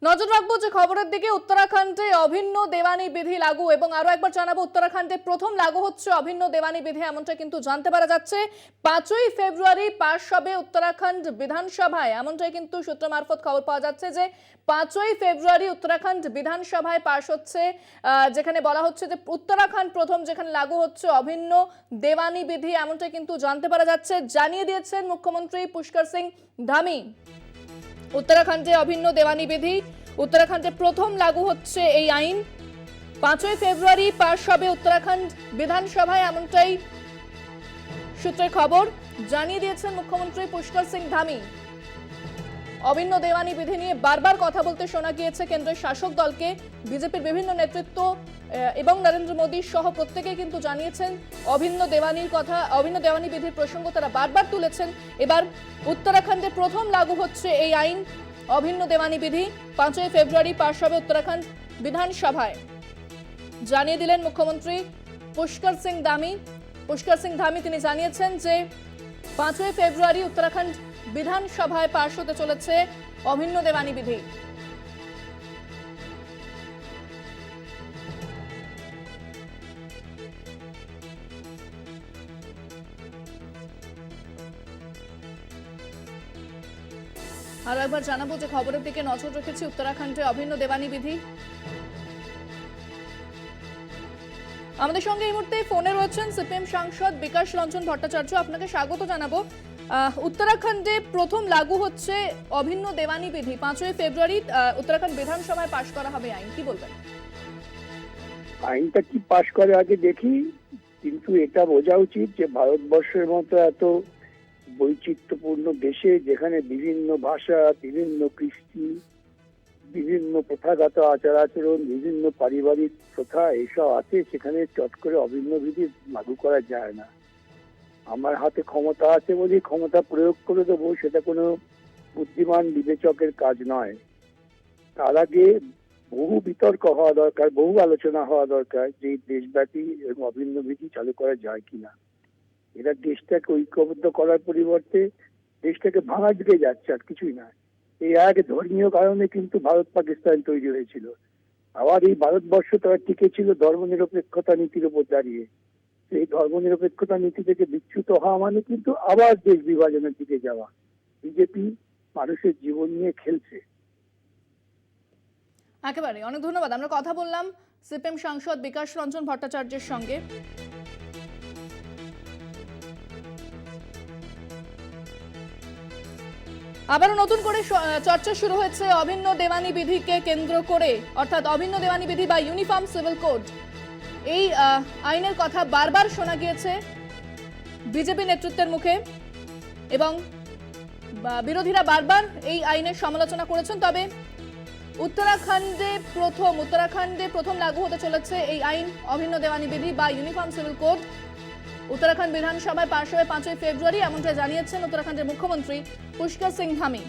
নজর রাখবো যে খবরের দিকে। উত্তরাখণ্ডে অভিন্ন দেওয়ানি বিধি লাগু এবং আরো একবার জানাবো উত্তরাখণ্ডে প্রথম লাগু হচ্ছে অভিন্ন দেওয়ানি বিধি, এমনটা কিন্তু জানতে পারা যাচ্ছে। 5ই ফেব্রুয়ারি পাশ হবে উত্তরাখণ্ড বিধানসভায়, এমনটাই কিন্তু সূত্র মারফত খবর পাওয়া যাচ্ছে যে 5ই ফেব্রুয়ারি উত্তরাখণ্ড বিধানসভায় পাশ হচ্ছে, যেখানে বলা হচ্ছে যে উত্তরাখণ্ড প্রথম যেখানে লাগু হচ্ছে অভিন্ন দেওয়ানি বিধি, এমনটা কিন্তু জানতে পারা যাচ্ছে। জানিয়ে দিয়েছেন মুখ্যমন্ত্রী পুষ্কর সিং ধামি। উত্তরাখণ্ডে অভিন্ন দেওয়ানি বিধি, উত্তরাখণ্ডে প্রথম লাগু হচ্ছে এই আইন। 5ই ফেব্রুয়ারি পাশ হবে উত্তরাখণ্ড বিধানসভায়, এমনটাই সূত্রের খবর। জানিয়ে দিয়েছেন মুখ্যমন্ত্রী পুষ্কর সিং ধামি। অভিন্ন দেওয়ানি বিধি নিয়ে বারবার কথা বলতে শোনা গিয়েছে কেন্দ্রের শাসক দলকে। বিজেপির বিভিন্ন নেতৃত্ব এবং নরেন্দ্র মোদী সহ প্রত্যেকেই কিন্তু জানিয়েছেন অভিন্ন দেওয়ানির কথা, অভিন্ন দেওয়ানি বিধির প্রসঙ্গ তারা বারবার তুলেছেন। এবার উত্তরাখণ্ডে প্রথম লাগু হচ্ছে এই আইন অভিন্ন দেওয়ানি বিধি। 5ই ফেব্রুয়ারি পাশ হবে উত্তরাখণ্ড বিধানসভায়, জানিয়ে দিলেন মুখ্যমন্ত্রী পুষ্কর সিং ধামি। তিনি জানিয়েছেন যে 5ই ফেব্রুয়ারি উত্তরাখণ্ড বিধানসভায় পাশ হতে চলেছে অভিন্ন দেওয়ানি বিধি। আরো একবার জানাবো যে খবরের দিকে নজর রেখেছি উত্তরাখণ্ডে অভিন্ন দেওয়ানি বিধি। আমাদের সঙ্গে এই মুহূর্তে ফোনে রয়েছেন সিপিএম সাংসদ বিকাশ রঞ্জন ভট্টাচার্য। আপনাকে স্বাগত জানাবো। উত্তরাখণ্ডে প্রথম লাগু হচ্ছে অভিন্ন দেওয়ানি বিধি, 5ই ফেব্রুয়ারি উত্তরাখণ্ড বিধানসভায় পাশ করা হবে আইন, কি বলবেন? আইনটা কি পাশ করে আগে দেখি, কিন্তু এটা বোঝা উচিত যে ভারতবর্ষের মতো এত বৈচিত্র্যপূর্ণ দেশে, যেখানে বিভিন্ন ভাষা, বিভিন্ন কৃষ্টি, বিভিন্ন প্রথাগত আচার আচরণ, বিভিন্ন পারিবারিক প্রথা এসব আছে, সেখানে চট করে অভিন্ন বিধি লাগু করা যায় না। আমার হাতে ক্ষমতা আছে বলেই ক্ষমতা প্রয়োগ করে দেবো, সেটা কোনো বুদ্ধিমান বিবেচকের কাজ নয়। তার আগে বহু বিতর্ক হওয়া দরকার, বহু আলোচনা হওয়া দরকার যে দেশব্যাপী এবং অভিন্ন বিধি চালু করা যায় কিনা। এরা দেশটাকে ঐক্যবদ্ধ করার পরিবর্তে দেশটাকে ভাঙার দিকে যাচ্ছে, আর কিছুই না। এই এক ধর্মীয় কারণে কিন্তু ভারত পাকিস্তান তৈরি হয়েছিল। আবার এই ভারতবর্ষ তারা টিকে ছিল ধর্মনিরপেক্ষতা নীতির উপর দাঁড়িয়ে। এই ধর্মনিরপেক্ষতা নীতি থেকে বিচ্যুত হওয়া মানে কিন্তু আবার দেশ বিভাজনের দিকে যাওয়া। বিজেপি মানুষের জীবন নিয়ে খেলছে। একেবারে, অনেক ধন্যবাদ। আমরা কথা বললাম সিপিএম সাংসদ বিকাশ রঞ্জন ভট্টাচার্যের সঙ্গে। আবারও নতুন করে চর্চা শুরু হয়েছে অভিন্ন দেওয়ানি বিধিকে কেন্দ্র করে, অর্থাৎ অভিন্ন দেওয়ানি বিধি বা ইউনিফর্ম সিভিল কোড, এই আইনের কথা বারবার শোনা গিয়েছে বিজেপি নেতৃত্বের মুখে এবং বিরোধীরা বারবার এই আইনের সমালোচনা করেছেন। তবে উত্তরাখণ্ডে প্রথম লাগু হতে চলেছে এই আইন অভিন্ন দেওয়ানি বিধি বা ইউনিফর্ম সিভিল কোড। উত্তরাখণ্ড বিধানসভায় পাশ হবে 5ই ফেব্রুয়ারি, এমনটা জানিয়েছেন উত্তরাখণ্ডের মুখ্যমন্ত্রী পুষ্কর সিং ধামি।